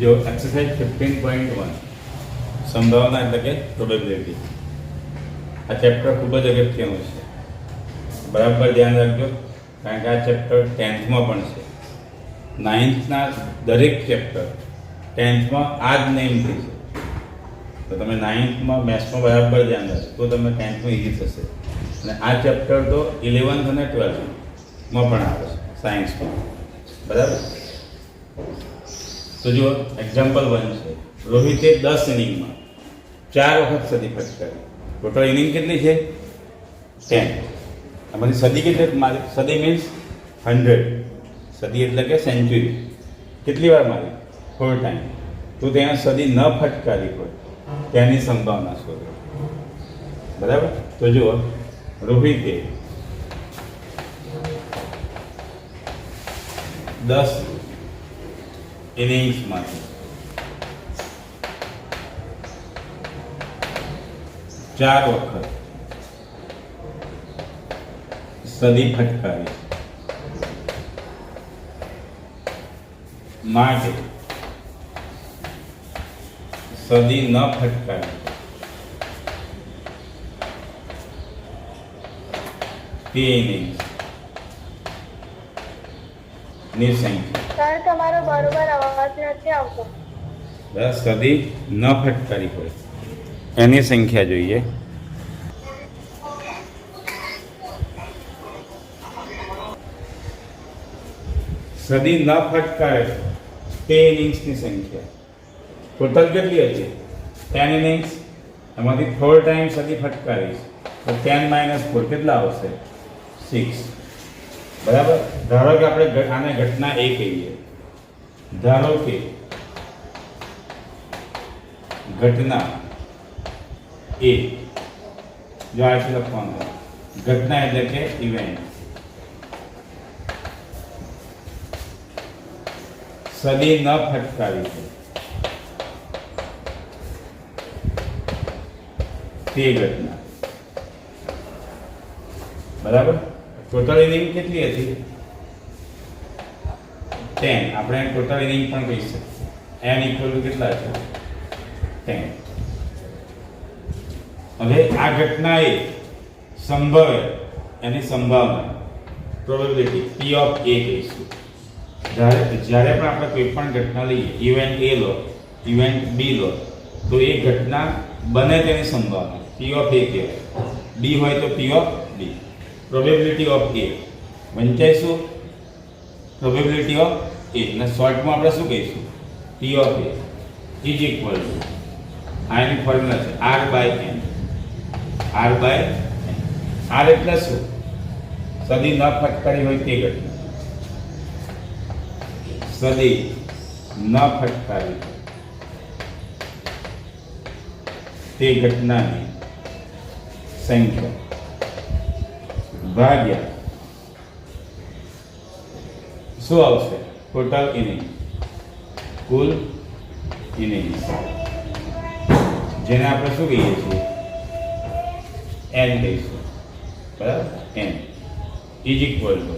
जो एक्सरसाइज 15.1 संभावना એટલે કે પ્રોબેબિલિટી આ ચેપ્ટર ખૂબ જ અગત્યનું છે. બરાબર ધ્યાન રાખજો કારણ કે આ ચેપ્ટર 10th માં પણ છે. 9th ના દરેક ચેપ્ટર 10th માં આ જ નેમથી છે. તો તમે 9th માં મેથ્સમાં બરાબર ધ્યાન રાખજો તો તમે 10th માં ઈઝી થશે. અને આ ચેપ્ટર તો 11th અને 12th માં પણ આવે છે સાયન્સમાં. બરાબર. તો જો એક્ઝામ્પલ 1 છે. રોહિતે 10 ઇનિંગમાં 4 વખત સદી ફટકારી. ટોટલ ઇનિંગ કેટલી છે? 10. આમાંથી સદી કેટલી મારી? સદી મીન્સ 100. સદી એટલે કે સેન્ચુરી. કેટલી વાર મારી? 4 ટાઈમ. તો ત્યાં સદી ન ફટકારી હોય તેની સંભાવના શોધો. બરાબર. તો જુઓ રોહિતે 10 ઇનિંગ્સમાંથી 4 વખત સદી ફટકારી માટે સદી ન ફટકારી તે ઇનિંગ્સ ની સંખ્યા. સર તમારો બરોબર અવાજ નથી આવતો. બસ સદી ન ફટકારી હોય એની સંખ્યા જોઈએ. સદી ન ફટકારે તે ઇનિંગ્સની સંખ્યા ટોટલ કેટલી હતી? 10 ઇનિંગ્સ. એમાંથી 4 ટાઈમ સદી ફટકારી તો 10 - 4 કેટલા આવશે? 6. બરાબર. ધારો કે આપણે આને ઘટના A કહીએ. ધારો કે ઘટના A જો આ છે લખવાનું. ઘટના એટલે કે ઇવેન્ટ. સદી ન ફટકારી છે તે ઘટના. બરાબર. ટોટલ ઇનિંગ કેટલી હતી? 10. આપણે ટોટલ ઇનિંગ પણ કહી શકીએ. n = કેટલા છે? 10. હવે આ ઘટના એ સંભવે એની સંભાવના પ્રોબેબિલિટી P of A કહીશું. જ્યારે પણ આપણે કોઈ પણ ઘટના લઈએ, ઇવેન્ટ A લો, ઇવેન્ટ B લો, તો એ ઘટના બને તેની સંભાવના P of A કહેવાય. B હોય તો P of B. Probability of A વંચાઈશું પ્રોબેબિલિટી ઓફ A અને શોર્ટમાં આપણે શું કહીશું? P of A is equal to આની ફોર્મ્યુલા છે R/n. R/n. R એટલે શું? સદી ન ફટકારી હોય તે ઘટના. સદી ન ફટકારી તે ઘટનાની સંખ્યા ભાગ્યા શું આવશે? ટોટલ ઇનિંગ, કુલ ઇનિંગ્સ, જેને આપણે શું કહીએ છીએ? n કહીશું. બરાબર. n ઇઝ ઇક્વલ ટુ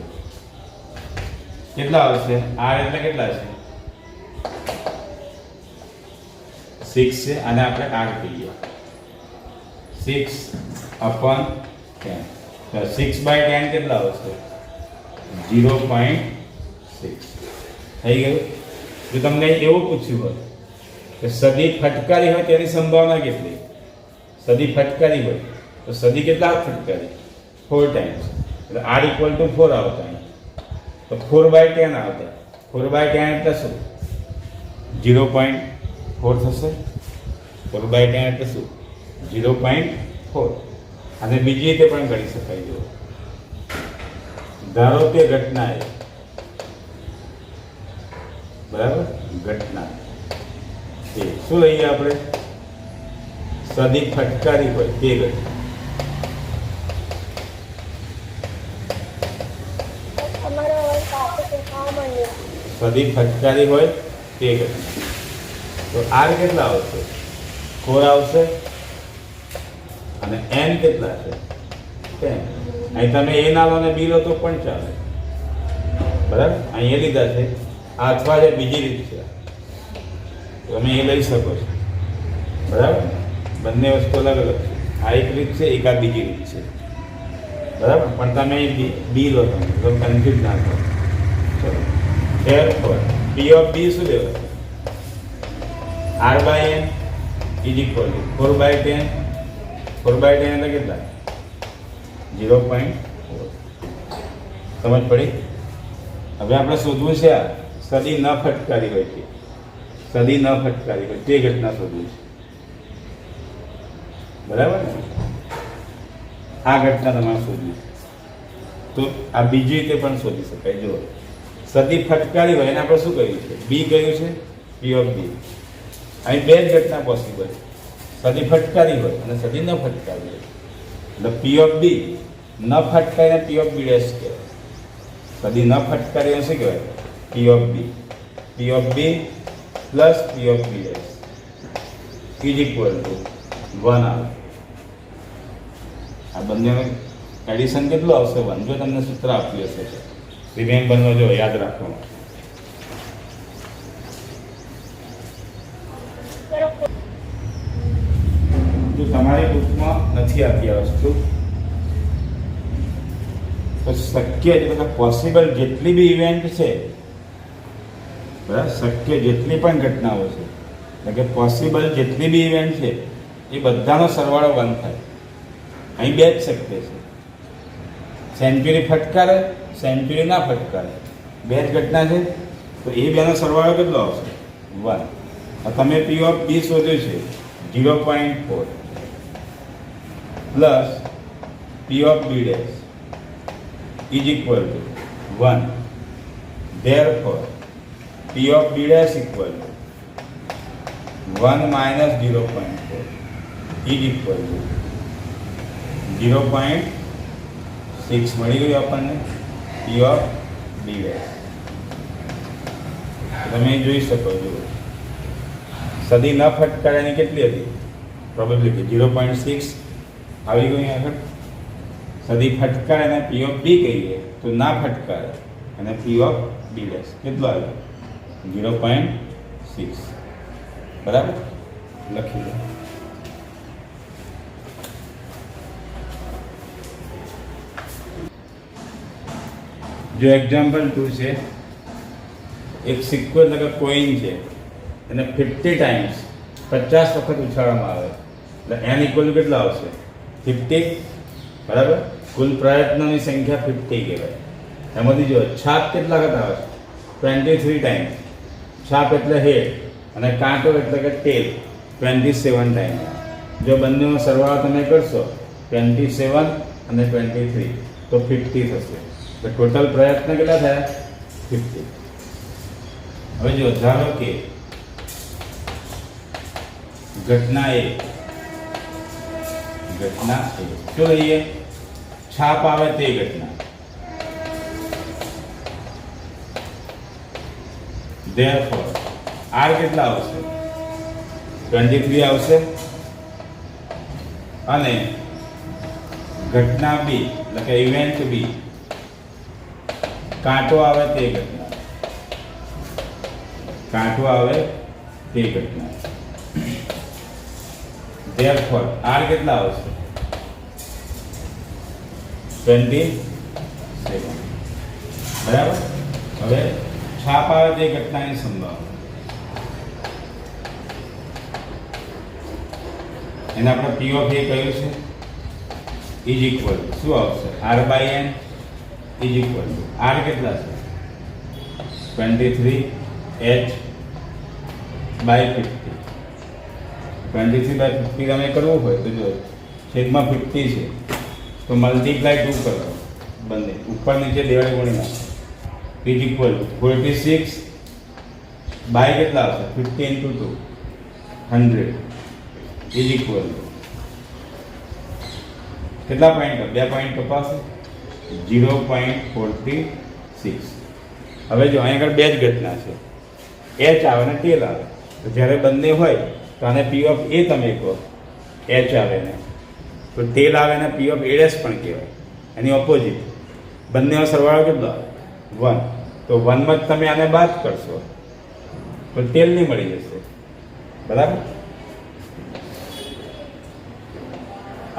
કેટલા આવશે? r એટલે કેટલા છે? 6 છે અને આપણે r કહીએ. 6/10. તો 6/10 કેટલા આવશે? 0.6. થઈ ગયું. જો તમને એવું પૂછ્યું હોય કે સદી ફટકારી હોય તેની સંભાવના કેટલી? સદી ફટકારી હોય તો સદી કેટલા ફટકારી? 4 ટાઈમ્સ. એટલે r = 4 આવતા. તો 4/10 આવતા. 4/10 એટલે શું? 0.4 થશે. 4/10 એટલે શું? 0.4. અને બીજી રીતે પણ ગણી શકાય. જો ધારો કે ઘટના એ બરાબર ઘટના એ શું લઈએ આપણે? સદી ફટકારી હોય તે ઘટના. તમારો અવાજ કાપો છે. હા મને. સદી ફટકારી હોય તે ઘટના. તો r કેટલા આવશે? 4 આવશે. અને n કેટલા છે? 10. અહીં તમે A ના લો ને B લો તો પણ ચાલે. બરાબર. અહીંયા લીધા છે. આ અથવા જે બીજી રીત છે તમે એ લઈ શકો છો, બરાબર. બંને વસ્તુ અલગ અલગ છે. આ એક રીત છે, એક આ બીજી રીત છે, બરાબર. પણ તમે બી લો, તમે તો કન્ફ્યુઝ ના કરો. ચલો, therefore P of B શું લેવાય? R/n is equal two 4/10. 4/10 એટલે કેટલા? 0.4. સમજ પડી? હવે આપણે શોધવું છે આ સદી ન ફટકારી હોય છે, સદી ન ફટકારી હોય તે ઘટના શોધવું છે, બરાબર ને? આ ઘટના તમારે શોધવી છે. તો આ બીજી રીતે પણ શોધી શકાય. જો સદી ફટકારી હોય એને આપણે શું કહ્યું છે? બી કહ્યું છે, P of B. અહીં બે જ ઘટના પોસિબલ છે, સદી ફટકારી હોય અને સદી ન ફટકારી હોય. એટલે P of B ન ફટકારીને P of B ડેશ કહેવાય. સદી ન ફટકારીને શું કહેવાય? P of B. P of B plus P of B dash is equal two 1 આવે. આ બંનેનું એડિશન કેટલું આવશે? 1. જો તમને સૂત્ર આપ્યું હશે તો રિમેમ્બરનો જો યાદ રાખવાનું. જો તમારી બુકમાં નથી આપી આ વસ્તુ તો શક્ય એટલે પોસિબલ જેટલી બી ઇવેન્ટ છે, બરાબર, શક્ય જેટલી પણ ઘટનાઓ છે, એટલે કે પોસિબલ જેટલી બી ઇવેન્ટ છે એ બધાનો સરવાળો 1 થાય. અહીં બે જ શક્ય છે, સેન્ચુરી ફટકારે, સેન્ચુરી ના ફટકારે, બે જ ઘટના છે. તો એ બેનો સરવાળો કેટલો આવશે? 1. તમે P of B શોધ્યું છે 0.4 plus P of B dash is equal to 1. Therefore P of B dash equal to 1 minus 0.4 is equal to 0.6 મળી ગયું આપણને P of B dash. તમે જોઈ શકો છો સદી ન ફટકારવાની કેટલી હતી પ્રોબેબિલિટી? 0.6 આવી ગયું આગળ. સદી ફટકારે અને P of B કહીએ તો ના ફટકારે અને P of B dash કેટલો આવ્યો? 0.6. બરાબર, લખી લો. જો એક્ઝામ્પલ 2 છે, એક સિક્કો એટલે કે કોઈન છે એને 50 ટાઈમ્સ 50 વખત ઉછાળવામાં આવે એટલે n ઇક્વલ કેટલા આવશે? 50. બરાબર, કુલ પ્રયત્નોની સંખ્યા 50 કહેવાય. એમાંથી જો છાપ કેટલા વખત આવે? 23 ટાઈમ. છાપ એટલે હેડ અને કાંટો એટલે કે ટેલ 27 ટાઈમ. જો બંનેનો સરવાળો તમે કરશો 27 અને 23 તો 50 થશે. તો ટોટલ પ્રયત્ન કેટલા થયા? 50. હવે જો ધારો કે ઘટના એ શું લઈએ? છાપ આવે તે ઘટના. Therefore R કેટલા આવશે? 23 આવશે. અને ઘટના બી એટલે કે ઇવેન્ટ બી કાંટો આવે તે ઘટના, કાંટો આવે તે ઘટના. Therefore R કેટલા આવશે? 27. બરાબર. હવે છાપ આવે તે ઘટનાની સંભાવના એને આપણે P of A કહ્યું છે ઇઝ ઇક્વલ શું આવશે? R/n is equal to R કેટલા છે? 23 H બાય 50. 23 બાય 50 તમે કરવું હોય તો જો છેદમાં 50 છે તો મલ્ટીપ્લાય 2 કરો, બંને ઉપર નીચે દેવાળી ગુણી નાખો. ઇઝ ઇક્વલ 46 બાય કેટલા આવશે? 50 into 2 100 ઇઝ ઇક્વલ કેટલા પોઈન્ટ? 2 પોઈન્ટ કપાશે 0.46. હવે જો અહીં આગળ બે જ ઘટના છે, H આવે ને ટેલ આવે. તો જ્યારે બંને હોય તો આને P of A તમે કહો, H આવે ને તો ટેલ આવે ને P of A dash પણ કહેવાય. એની ઓપોઝિટ બંનેનો સરવાળો કેટલો આવે? 1. તો 1 માં તમે આને બાદ કરશો તો ટેલ નહીં મળી જશે. બરાબર.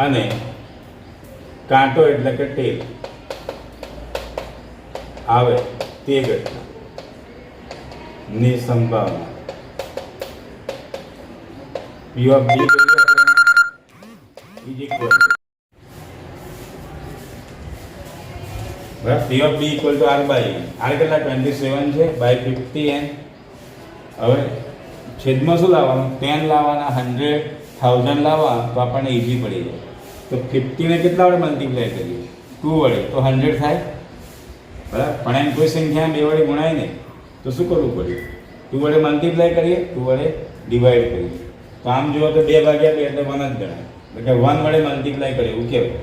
અને કાંટો એટલે કે ટેલ આવે તે ઘટના ની સંભાવના P of B is equal to P of B equal to R by N. R કેટલા 27 છે by 50 N. હવે છેદમાં શું લાવવાનું? 10 લાવવાના, 100, 1000 લાવવા તો આપણને ઈઝી પડી જાય. તો 50 ને કેટલા વડે મલ્ટીપ્લાય કરીએ? 2 વડે, તો 100 થાય. બરાબર. પણ એમ કોઈ સંખ્યા 2 વડે ગુણાય નહીં તો શું કરવું પડે? 2 વડે મલ્ટીપ્લાય કરીએ, 2 વડે ડિવાઈડ કરીએ. તો આમ જુઓ તો 2 ભાગ્યા 2 એટલે 1 જ ગણાય. એટલે 1 વડે મલ્ટીપ્લાય કરીએ એવું કહેવાય.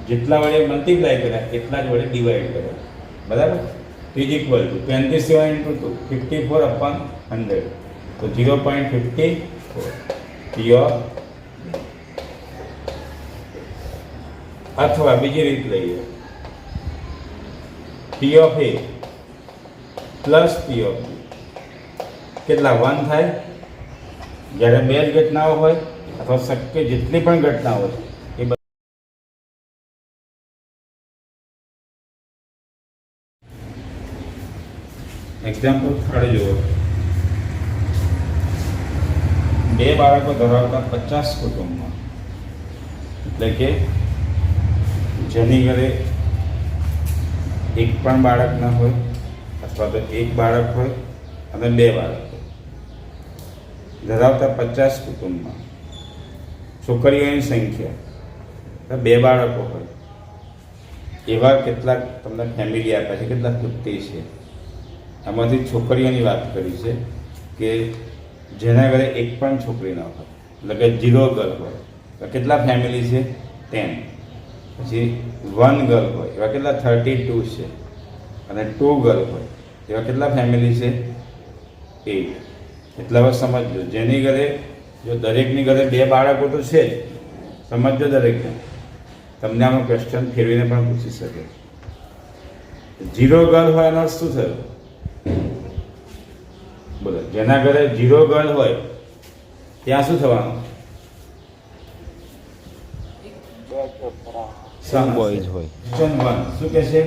જેટલા વડે મલ્ટીપ્લાય કર્યા એટલા જ વડે ડિવાઈડ કર્યા. બરાબર. તો is equal two 27 into 2 54 upon 100. તો 0.54 P of અથવા બીજી રીત લઈએ, P of A plus P of B કેટલા 1 થાય? જ્યારે બે જ ઘટનાઓ હોય અથવા શક્ય જેટલી પણ ઘટનાઓ હોય એ એક્ઝામ્પલ થર્ડ જુઓ. 2 બાળકો ધરાવતા 50 કુટુંબમાં, એટલે કે જેની ઘરે એક પણ બાળક ના હોય અથવા તો એક બાળક હોય અને 2 બાળક ધરાવતા 50 કુટુંબમાં છોકરીઓની સંખ્યા 2 બાળકો હોય એવા કેટલાક તમને ફેમિલી આપ્યા છે, કેટલા 50 છે. આમાંથી છોકરીઓની વાત કરી છે કે જેના ઘરે એક પણ છોકરી ન હોય, એટલે કે 0 ગર્લ હોય તો કેટલા ફેમિલી છે? 10. પછી 1 ગર્લ હોય એવા કેટલા? 32 છે. અને 2 ગર્લ હોય એવા કેટલા ફેમિલી છે? 8. એટલે હવે સમજો, જેની ઘરે જો દરેકની ઘરે 2 બાળકો તો છે જ, સમજો દરેકને. તમને આનો ક્વેશ્ચન ફેરવીને પણ પૂછી શકે. 0 ગર્લ હોય એનો અર્થ શું થયો? બોલો, જેના ઘરે 0 ગર્લ હોય ત્યાં શું થવાનું? સમ બોયઝ હોય. ક્વેશ્ચન 1 શું કહે છે?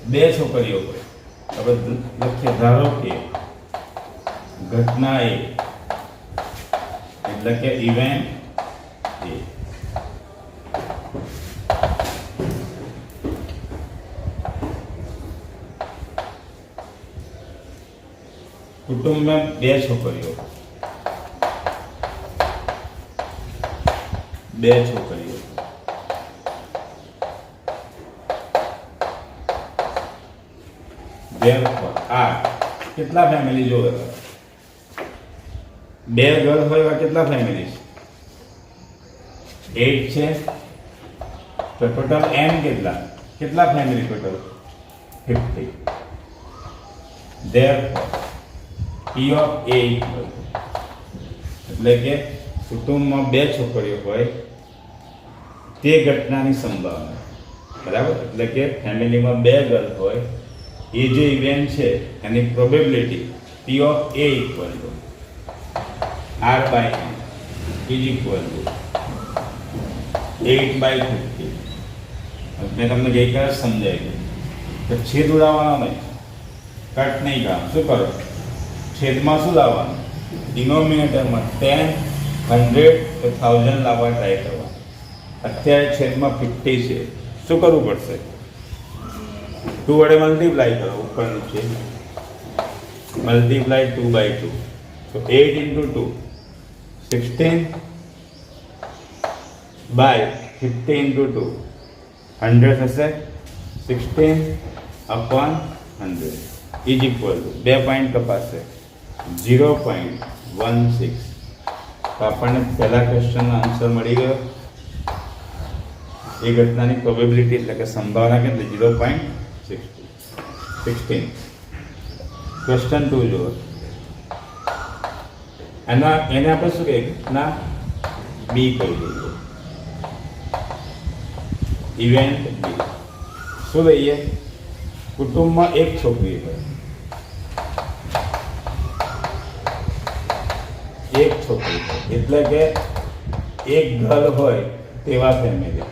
2 છોકરીઓ હોય. હવે લખીએ, ધારો કે ઘટના A એટલે કે ઇવેન્ટ A. કુટુંબમાં 2 છોકરીઓ, 2 છોકરીઓ. આ કેટલા ફેમિલી જોવે? 2 ઘર હોય એવા કેટલા ફેમિલી છે? 8 છે. તો ટોટલ n કેટલા family total? 50. Therefore P of A equal એટલે કે કુટુંબમાં 2 છોકરીઓ હોય તે ઘટનાની સંભાવના. બરાબર. એટલે કે ફેમિલીમાં 2 ગર્લ હોય એ જે ઇવેન્ટ છે એની probability P of A equal to R by N is equal to 8 by 50. મેં તમને ગઈકાલે સમજાવ્યું કે છેદ ઉડાવવાનો નહીં, કટ નહીં કામ. શું કરો? છેદમાં શું લાવવાનું? ડિનોમિનેટરમાં 10, 100 કે 1000 લાવવા ટ્રાય કરવા. અત્યારે છેદમાં 50 છે, શું કરવું પડશે? 2 વડે મલ્ટીપ્લાય કરો, ઉપર નીચે મલ્ટીપ્લાય 2 by 2. તો 8 into 2 16 by 50 into 2 100 થશે. 16 upon 100 is equal to 2 point કપાશે 0.16. તો આપણને પહેલા ક્વેશ્ચનનો આન્સર મળી ગયો. એ ઘટનાની પ્રોબેબિલિટી એટલે કે સંભાવના કેટલી? 0.16. ક્વેશ્ચન 2 જુઓ. એને આપણે શું કહીએ? ઘટના બી કહી દઈએ. ઇવેન્ટ બી શું લઈએ? કુટુંબમાં 1 છોકરી હોય એટલે કે એક ઘર હોય તેવા ફેમિલી.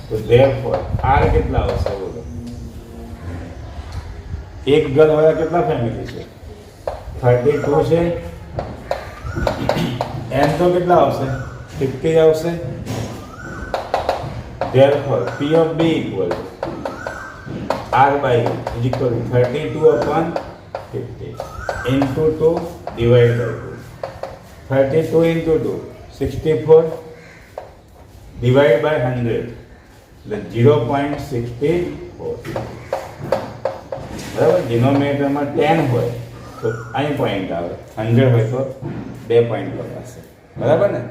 તો therefore આર કેટલા આવશે બોલો? એક ઘર હોય કેટલા ફેમિલી છે? 32 છે. એન તો કેટલા આવશે? 50 આવશે. therefore P of B equal R by is equal to 32 upon 50 into 2 divided by 2. 32 into 2 64 divided by 100 એટલે 0.64. બરાબર. ડિનોમિનેટરમાં 10 હોય તો અહીં પોઈન્ટ આવે, 100 હોય તો 2 પોઈન્ટ લગાશે. બરાબર ને?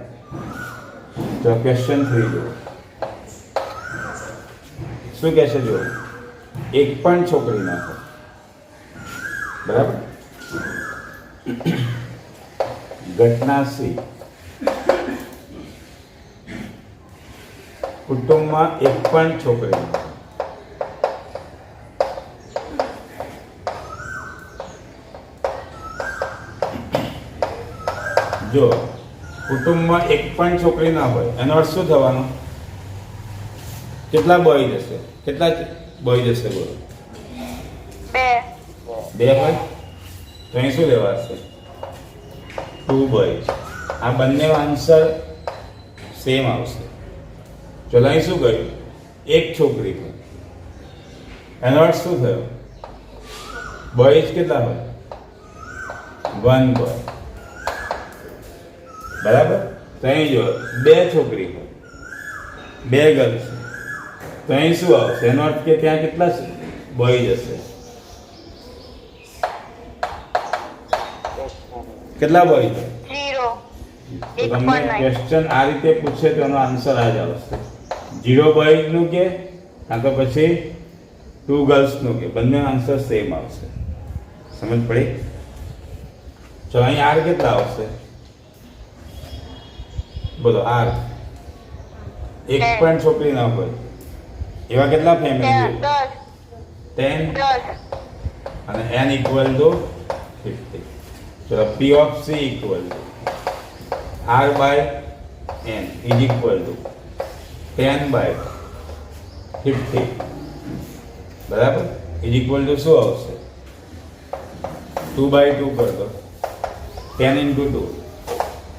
તો ક્વેશ્ચન 3 જુઓ. શું કહે છે જુઓ? એક પણ છોકરી ના હોય. બરાબર. ઘટના સી. કુટુંબમાં એક પણ છોકરી ના હોય. જો કુટુંબમાં એક પણ છોકરી ના હોય એનો અર્થ શું થવાનો? કેટલા બોય જશે? કેટલા બોય જશે બોલો? 2 હોય તો અહીં શું લેવાશે? 2 બોયઝ. આ બંને આન્સર સેમ આવશે. ચલો અહીં શું કહ્યું? એક છોકરી હોય એનો અર્થ શું થયો? બોયઝ કેટલા હોય? 1 બોય. બરાબર. તો અહીં જો 2 છોકરી હોય, 2 ગર્લ્સ, તો અહીં શું આવશે? એનો અર્થ કે ત્યાં કેટલા બોય જશે? કેટલા બોય છે? 0. તો તમને ક્વેશ્ચન આ રીતે પૂછે તો એનો આન્સર આ જ આવશે. 0 બોય નું કે કાં તો પછી 2 ગર્લ્સ નું કે બંને આન્સર સેમ આવશે. સમજ પડી? ચલો અહીં આર કેટલા આવશે બોલો? આર એક પણ છોકરી ના હોય એવા કેટલા ફેમિલી? 10 અને n ઇક્વલ ટુ 50. ચલો P of C equal to R by n is equal two 10 by 50. બરાબર. ઇઝ ઇક્વલ ટુ શું આવશે? 2 by 2 કર દો. 10 into 2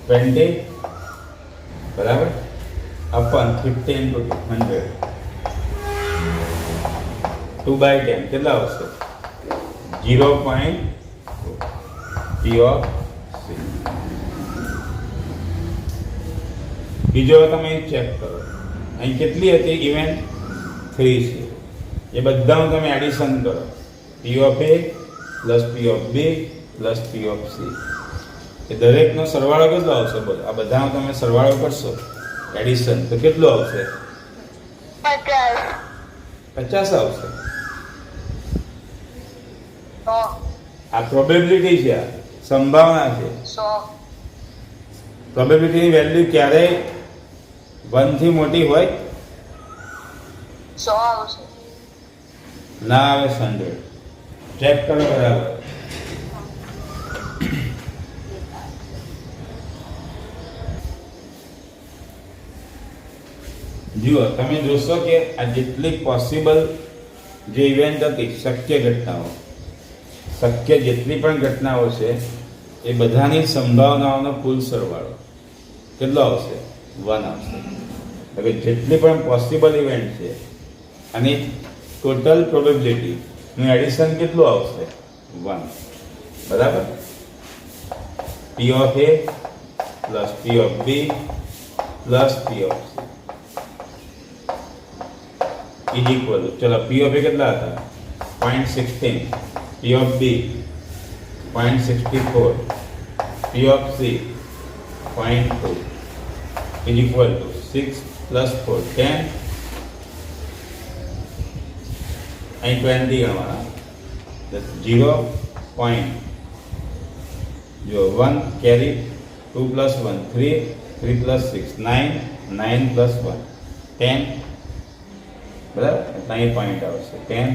20. બરાબર. અપન 50 into 100. 2 by 10 કેટલા આવશે? 0.2. P of C. બીજો તમે ચેક કરો. અહીં કેટલી હતી ઇવેન્ટ? 3 છે. એ બધાનું તમે એડિશન કરો. P of A plus P of B plus P of C. એ દરેકનો સરવાળો કેટલો આવશે બોલો? આ બધાનો તમે સરવાળો કરશો એડિશન તો કેટલું આવશે? 50 આવશે. આ પ્રોબેબિલિટી છે, આ સંભાવના છે. પ્રોબેબિલિટીની વેલ્યુ ક્યારેય 1 થી મોટી હોય? 100 આવશે. ના આવે 100. ચેક કરો બરાબર. જુઓ તમે જોશો કે આ જેટલી પોસિબલ જે ઇવેન્ટ હતી, શક્ય ઘટનાઓ, શક્ય જેટલી પણ ઘટનાઓ છે એ બધાની સંભાવનાઓનો કુલ સરવાળો કેટલો આવશે? 1 આવશે. એટલે જેટલી પણ પોસિબલ ઇવેન્ટ છે અને ટોટલ પ્રોબેબિલિટીનું એડિશન કેટલું આવશે? 1. બરાબર. P of A plus P of B plus P of C is equal two, ચલો P of A કેટલા હતા? 0.16. P of B 0.64. P of C 0.2 is equal to 6 plus 4 10. અહીં 20 ગણવાના. 0 point જો 1 carry 2 plus 1 3 3 plus 6 9 9 plus 1 10. બરાબર. અહીં point આવશે 10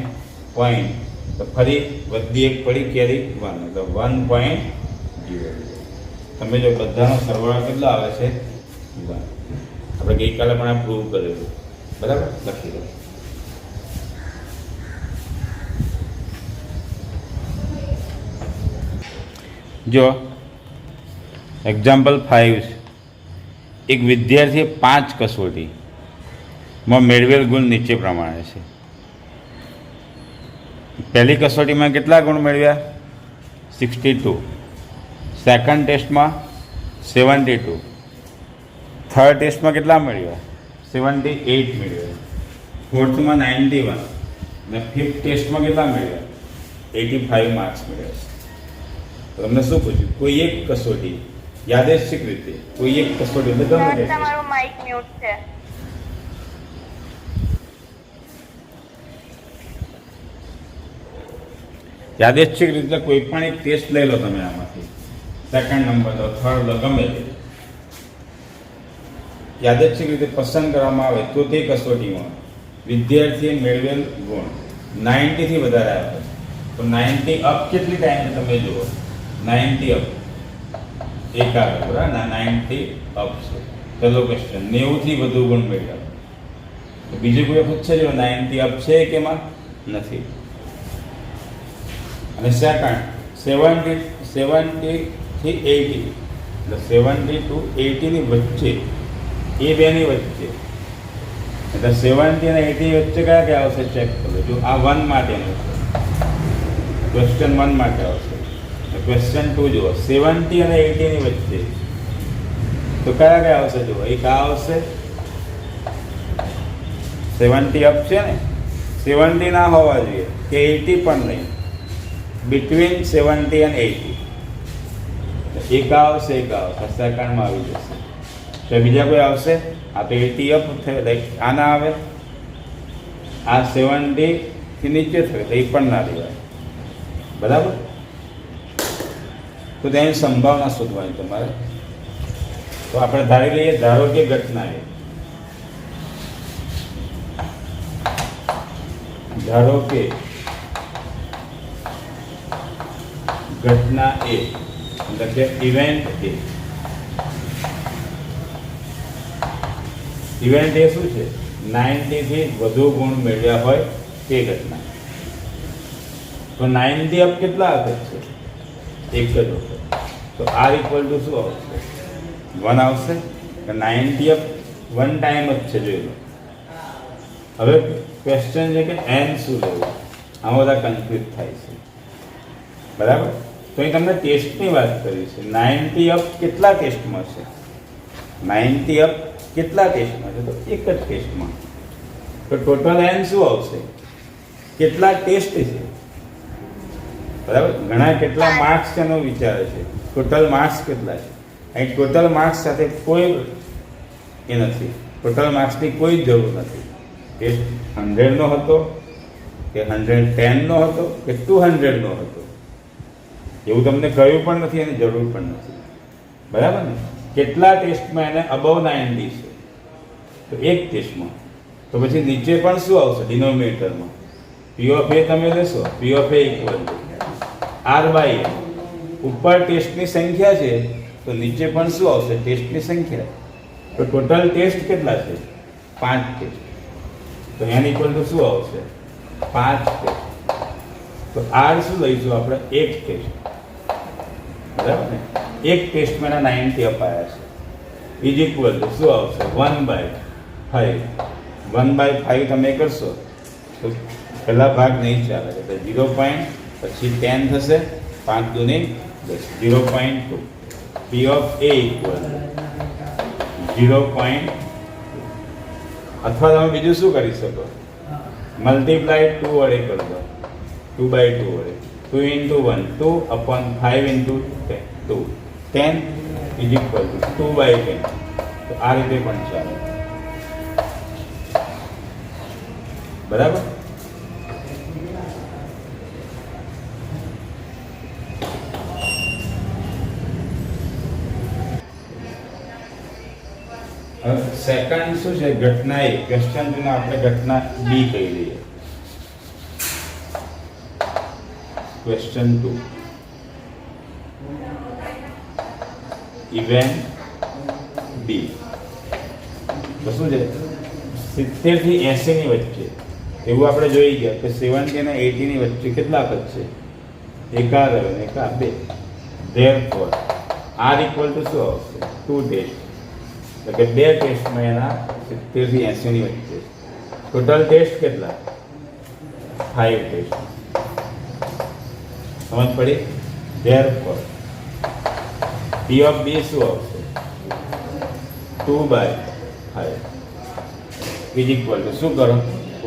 point. તો ફરી વધી એક પડી કેરી 1 એટલે 1.0. તમે જો બધાનો સરવાળો કેટલો આવે છે 1. આપણે ગઈકાલે પણ આ પ્રૂવ કરેલું, બરાબર? લખી દો. જો એક્ઝામ્પલ 5 છે. એક વિદ્યાર્થીએ 5 કસોટીમાં મેળવેલ ગુણ નીચે પ્રમાણે છે. પહેલી કસોટીમાં કેટલા ગુણ મેળવ્યા? 62. સેકન્ડ ટેસ્ટમાં 72. થર્ડ ટેસ્ટમાં કેટલા મેળવ્યા? 78 મેળવ્યા. ફોર્થમાં 91 અને ફિફ્થ ટેસ્ટમાં કેટલા મેળવ્યા? 85 માર્ક્સ મેળવ્યા. તો તમને શું પૂછ્યું? કોઈ એક કસોટી યાદચ્છિક રીતે, કોઈ એક કસોટી એટલે ગમે તે તમારો માઇક મ્યુટ છે. યાદચ્છિક રીતે કોઈ પણ એક ટેસ્ટ લઈ લો તમે આમાંથી, સેકન્ડ નંબર લો, થર્ડ લો, ગમે તે યાદચ્છિક રીતે પસંદ કરવામાં આવે તો તે કસોટીમાં વિદ્યાર્થીએ મેળવેલ ગુણ 90 થી વધારે આવે તો 90 અપ કેટલી ટાઈમ તમે જુઓ? 90 અપ એક આવે, બરાબર? 90 અપ છે. પહેલો ક્વેશ્ચન 90 થી વધુ ગુણ મેળવ્યા. તો બીજી કોઈ વખત છે જો 90 અપ છે કે એમાં નથી. અને સેકન્ડ 70 થી 80 એટલે 70 to 80 ની વચ્ચે, એ બેની વચ્ચે એટલે 70 અને 80 વચ્ચે કયા કયા આવશે? ચેક કરો. જો આ 1 માટેનું છે, ક્વેશ્ચન 1 માટે આવશે. ક્વેશ્ચન 2 જુઓ, 70 અને 80 ની વચ્ચે તો કયા કયા આવશે? જુઓ, એક આ આવશે, 70 અપ છે ને, 70 ના હોવા જોઈએ કે 80 પણ નહીં, બિટવીન 70 અને 80. એક આવશે, એક આવશે, સેકન્ડમાં આવી જશે. તો બીજા કોઈ આવશે? આ તો 80 અપ થયો, આના આવે, આ 70 થી નીચે થયો તો એ પણ ના લેવાય, બરાબર? તો તેની સંભાવના શોધવાની તમારે. તો આપણે ધારી લઈએ, ધારો કે ઘટના એ, ધારો કે ઘટના એ એટલે કે ઇવેન્ટ એ. ઇવેન્ટ એ શું છે? 90 થી વધુ ગુણ મેળવ્યા હોય તે ઘટના. તો 90 અપ કેટલા વખત છે? એક જ વખત. તો આર ઇક્વલ ટુ શું આવશે? 1 આવશે. તો 90 અપ 1 ટાઈમ જ છે, જોઈ લો. હવે ક્વેશ્ચન છે કે એન શું લેવું? આમાં બધા કન્ફ્યુઝ થાય છે, બરાબર? તો અહીં તમને ટેસ્ટની વાત કરી છે. 90 અપ કેટલા ટેસ્ટમાં છે? 90 અપ કેટલા ટેસ્ટમાં છે? તો એક જ ટેસ્ટમાં. તો ટોટલ એન શું આવશે? કેટલા ટેસ્ટ છે, બરાબર? ઘણા કેટલા માર્ક્સ છે એનો વિચારે છે. ટોટલ માર્ક્સ કેટલા છે? અહીં ટોટલ માર્ક્સ સાથે કોઈ એ નથી, ટોટલ માર્ક્સની કોઈ જરૂર નથી. ટેસ્ટ 100 નો હતો કે 110 નો હતો કે 200 નો હતો, એવું તમને કહ્યું પણ નથી અને જરૂર પણ નથી, બરાબર ને? કેટલા ટેસ્ટમાં એને અબવ 90 છે? તો એક ટેસ્ટમાં. તો પછી નીચે પણ શું આવશે? ડિનોમિનેટરમાં પી ઓફ એ તમે લેશો, P of A equal R by A. ઉપર ટેસ્ટની સંખ્યા છે તો નીચે પણ શું આવશે? ટેસ્ટની સંખ્યા. તો ટોટલ ટેસ્ટ કેટલા છે? 5 ટેસ્ટ. તો એન ઇક્વલ ટુ શું આવશે? 5 ટેસ્ટ. તો આર શું લઈશું આપણે? એક ટેસ્ટ, બરાબર ને? એક ટેસ્ટમાં 90 અપાયા છે. ઇઝ ઇક્વલ ટુ શું આવશે? 1/5. 1/5 તમે કરશો તો પહેલા ભાગ નહીં ચાલે, એટલે 0. પછી 10 થશે, 5 દુની 10, 0.2. પી ઓફ એ ઇક્વલ 0.2. અથવા તમે બીજું શું કરી શકો? મલ્ટીપ્લાય 2 વડે કરી દો, 2/2 વડે. 2 into 1, 2 upon 5 into 2, 10 is equal to 2/10. તો આ રીતે પણ ચાલે, બરાબર? સેકન્ડ શું છે? ઘટના એ. ક્વેશ્ચન જોઈને આપણે ઘટના બી કહી દઈએ. ક્વેશ્ચન 2. ઇવેન્ટ બી. તો શું છે 70 થી 80 ની વચ્ચે એવું આપણે જોઈ ગયા કે 70 અને 80 ની વચ્ચે કેટલા પદ છે? એકા રહ્યો ને એકા બે. ધેરફોર આર ઇક્વલ ટુ શું આવશે? 2 ટેસ્ટ. એટલે કે બે ટેસ્ટમાં એના 70 થી 80 ની વચ્ચે. ટોટલ ટેસ્ટ કેટલા? 5 ટેસ્ટ. સમજ પડી? ધેરફોર પી ઓફ બી શું આવશે? 2/5 ઇઝ ઇક્વલ ટુ શું કરો?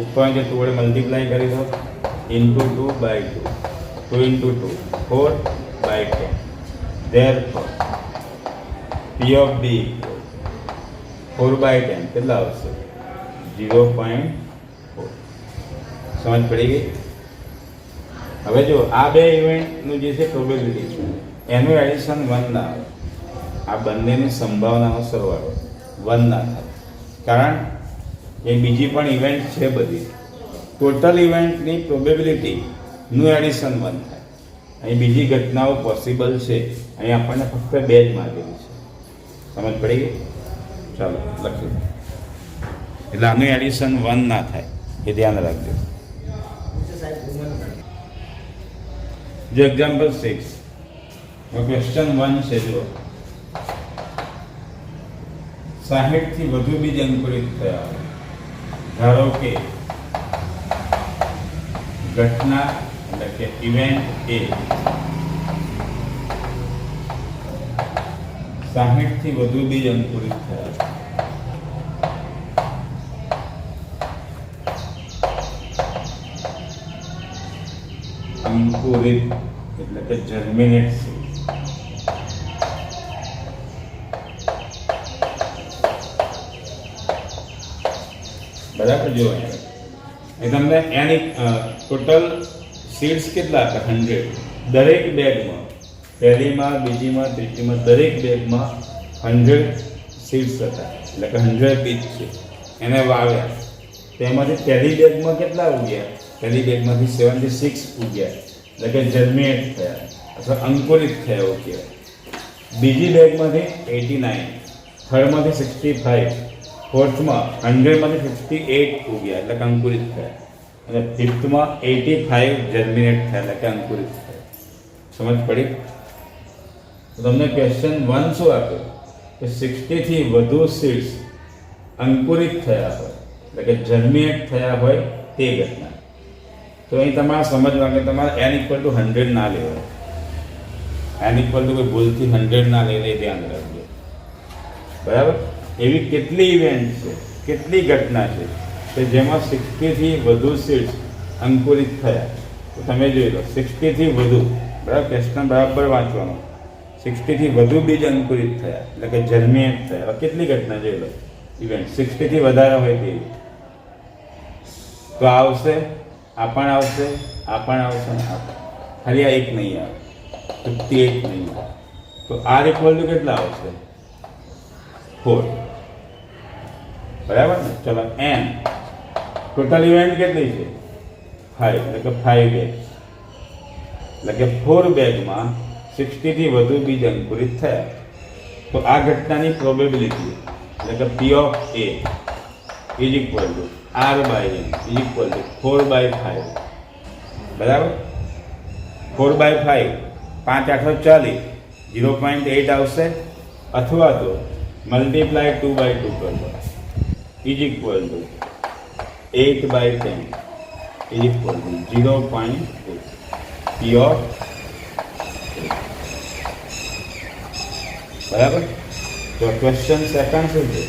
ઉપર જે 2 વડે મલ્ટીપ્લાય કરી દો into 2/2 2 into 2 4/10. Therefore P of B 4/10 કેટલા આવશે? 0.4. સમજ પડી ગઈ? હવે જો આ બે ઇવેન્ટનું જે છે પ્રોબેબિલિટી છે એનું એડિશન 1 ના આવે. આ બંનેની સંભાવનાનો સરવાળો 1 ના થાય, કારણ એ બીજી પણ ઇવેન્ટ છે બધી. ટોટલ ઇવેન્ટની પ્રોબેબિલિટીનું એડિશન 1 થાય. અહીં બીજી ઘટનાઓ પોસિબલ છે, અહીં આપણને ફક્ત 2 જ માગેલી છે. સમજ પડી ગઈ? ચાલો લખી દો. એટલે આનું એડિશન 1 ના થાય એ ધ્યાન રાખજો. જો એક્ઝામ્પલ 6 ક્વેશ્ચન 1 છે. જો 60 થી વધુ બીજ અંકુરિત થયા હોય. ધારો કે ઘટના એટલે કે ઇવેન્ટ એ 60 થી વધુ બીજ અંકુરિત થયા છે. અંકુરિત એટલે કે જર્મિનેટ છે. બરાબર? જો એ તમને એની ટોટલ સીડ્સ કેટલા હતા? 100. દરેક બેગમાં, પહેલીમાં, બીજીમાં, ત્રીજીમાં દરેક બેગમાં 100 સીડ્સ હતા. એટલે કે 100 બીજ છે. એને વાવ્યા. તેમાંથી પહેલી બેગમાં કેટલા ઉગ્યા? પહેલી બેગમાંથી 76 ઉગ્યા. એટલે કે જર્મિનેટ થયા અથવા અંકુરિત થયા એવું કહેવાય. બીજી બેગમાંથી 89, થર્ડમાંથી 65, ફોર્થમાં 100માંથી 58 ઉગ્યા એટલે કે અંકુરિત થયા. અને ફિફ્થમાં 85 જર્મિનેટ થયા એટલે કે અંકુરિત થયા. સમજ પડી? તો તમને ક્વેશ્ચન 1 શું આપ્યો? કે 60 થી વધુ સીડ્સ અંકુરિત થયા હોય એટલે કે જર્મિનેટ થયા હોય તે ઘટના. તો અહીં તમારે સમજવાનું કે તમારે n = 100 ના લેવાય. n = કોઈ ભૂલથી 100 ના લઈ લે, ધ્યાન રાખજો. બરાબર? એવી કેટલી ઇવેન્ટ છે, કેટલી ઘટના છે કે જેમાં 60 થી વધુ સીડ્સ અંકુરિત થયા? તો તમે જોઈ લો 60 થી વધુ. બરાબર? ક્વેશ્ચન બરાબર વાંચવાનો. 60 થી વધુ બીજ અંકુરિત થયા એટલે કે જર્મિનેટ થયા. હવે કેટલી ઘટના જોઈ લો ઇવેન્ટ 60 થી વધારે હોય તેવી. તો આવશે, આ પણ આવશે, આ પણ આવશે, ખાલી આ એક નહીં આવે, 58 નહીં આવે. તો R = કેટલા આવશે? 4. બરાબર ને? ચલો n ટોટલ ઇવેન્ટ કેટલી છે? 5 એટલે કે 5 બેગ. એટલે કે 4 બેગમાં 60 થી વધુ બીજ અંકુરિત થયા. તો આ ઘટનાની પ્રોબેબિલિટી એટલે કે P of A is equal to R/n is equal to 4/5. બરાબર? 4/5 5 8 40 0.8 આવશે, અથવા તો મલ્ટીપ્લાય 2/2 કરવો is equal to 8/10 is equal to 0.8. P of A. બરાબર? તો ક્વેશ્ચન સેકન્ડ શું છે?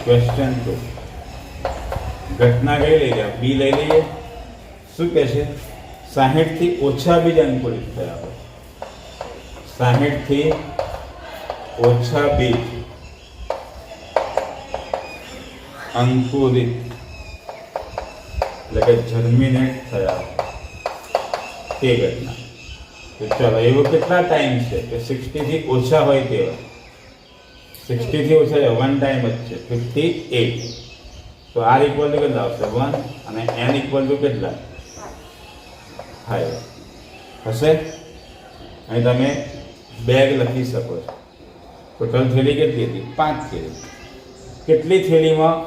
ક્વેશ્ચન 2 ઘટના કઈ લઈ લે? બી લઈ લઈએ. શું કહે છે? 60 થી ઓછા બીજ અંકુરિત થયા હોય. 60 થી ઓછા બીજ અંકુરિત એટલે કે જર્મિનેટ થયા તે ઘટના. તો ચાલો એવો કેટલા ટાઈમ છે કે 60 થી ઓછા હોય તેવા? 60 થી ઓછા 1 ટાઈમ જ છે, 58. તો R = કેટલા આવશે? 1 અને n = કેટલા? 5 હશે. અહીં તમે બેગ લખી શકો છો. ટોટલ થેલી કેટલી હતી? 5 થેલી. કેટલી થેલીમાં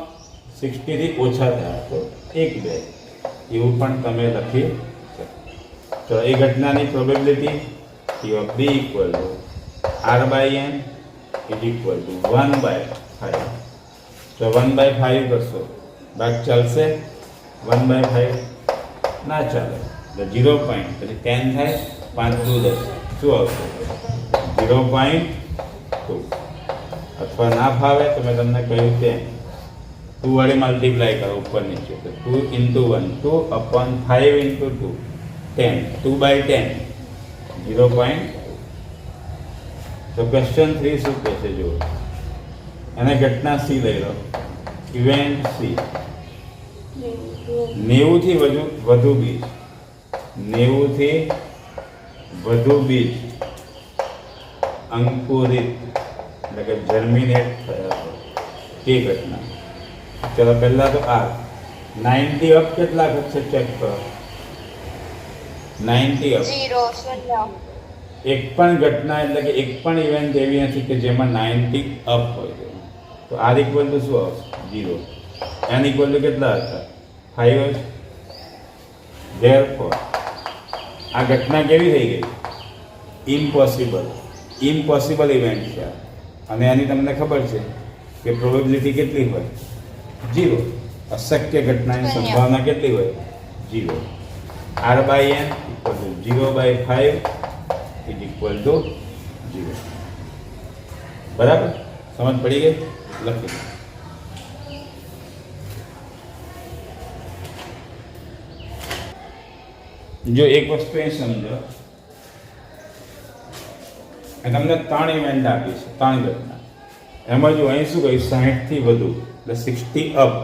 60થી ઓછા થયા? તો એક બેગ. એવું પણ તમે લખી શકો. તો એ ઘટનાની probability P of B equal to R/N is equal to 1/5. તો 1/5 કરશો, ભાગ ચાલશે? 1/5 ના ચાલે. તો 0 પોઈન્ટ પછી 10 થાય, 5 2 10. શું આવશે? 0.2. અથવા ના ફાવે તો મેં તમને કહ્યું તેમ 2 વડે મલ્ટીપ્લાય કરો ઉપર નીચે. તો 2 into 1 2/5 into 2 10. 2/10 0.2. તો ક્વેશ્ચન 3 શું કહે છે જુઓ. એને ઘટના C લઈ લો. Event C. 90 થી વધુ બીજ, 90 થી વધુ બીજ અંકુરિત એટલે કે જર્મિનેટ થયા હોય તે ઘટના. ચલો પહેલા તો આ 90 અપ કેટલા થશે ચેક કરો. 90 અપ 0 એક પણ ઘટના એટલે કે એક પણ ઇવેન્ટ એવી નથી કે જેમાં 90 અપ હોય. તો આર ઇક્વલ ટુ શું આવશે? 0. એન ઇક્વલ ટુ કેટલા હતા? 5 જ. ધેરફોર આ ઘટના કેવી થઈ ગઈ? ઇમ્પોસિબલ ઇવેન્ટ છે આ. અને એની તમને ખબર છે કે પ્રોબેબિલિટી કેટલી હોય? 0. અશક્ય ઘટનાની સંભાવના કેટલી હોય? 0. R/N equal to 0/5 is equal to 0. બરાબર? સમજ પડી ગઈ? લખી જો એક વસ્તુ એ સમજો, તમને 3 ઇવેન્ટ આપી છે, 3 ઘટના. એમાં જો અહીં શું કહ્યું? 60 થી વધુ એટલે 60 અપ.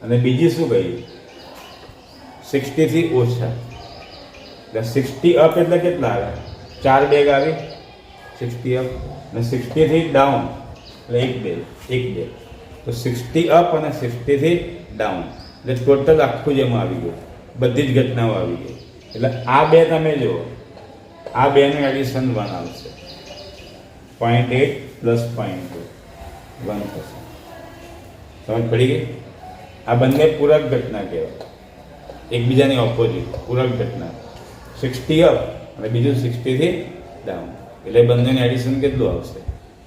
અને બીજી શું કહી? 60 થી ઓછા એટલે 60 અપ એટલે કેટલા આવે? 4 બેગ આવી 60 અપ. અને 60 થી ડાઉન એટલે એક બેગ. તો 60 અપ અને 60 થી ડાઉન એટલે ટોટલ આખું જેમાં આવી ગયું, બધી જ ઘટનાઓ આવી ગઈ. એટલે આ બે તમે જુઓ, આ બેનું એડિશન 1 આવશે. 0.8 પ્લસ 0.2 1 થશે. સમજ પડી ગઈ? આ બંને પૂરક ઘટના કહેવાય, એકબીજાની ઓપોઝિટ પૂરક ઘટના. 60 અપ અને બીજું 60 થી ડાઉન એટલે બંનેનું એડિશન કેટલું આવશે?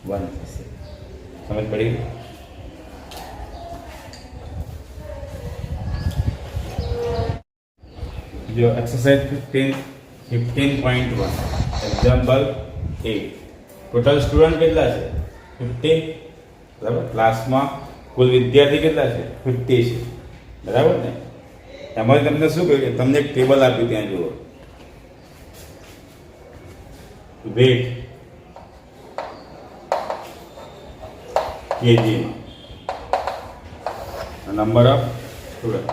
1 થશે. સમજ પડી ગઈ? जो एक्सरसाइज 15.1 एग्जाम्पल 8. टोटल स्टूडेंट કેટલા છે? 50. બરાબર? ક્લાસમાં કુલ વિદ્યાર્થી કેટલા છે? 50 છે. બરાબર ને? એમાં તમને શું કહ્યું? તમને એક ટેબલ આપ્યું, ત્યાં જુઓ. Weight kg, number of student.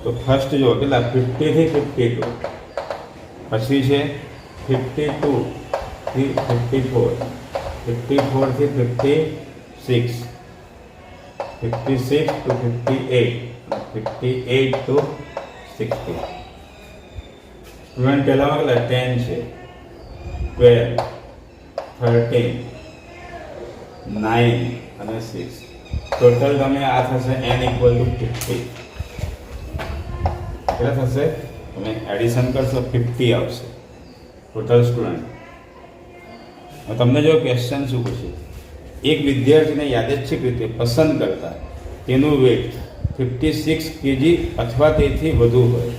તો ફર્સ્ટ જો કેટલા? 50 થી 52. પછી છે 52 થી 54, 54 થી 56, 56 to 58, 58 to 60. સ્ટુડન્ટ પહેલામાં કેટલા? 10 છે, 12, 13, 9 અને 6. ટોટલ તમે આ થશે n ઇક્વલ ટુ 50. કેટલા થશે? તમે એડિશન કરશો 50 આવશે ટોટલ સ્ટુડન્ટ. તમને જો ક્વેશ્ચન શું પૂછે? એક વિદ્યાર્થીને યાદચ્છિક રીતે પસંદ કરતા તેનું વેટ 56 kg અથવા તેથી વધુ હોય.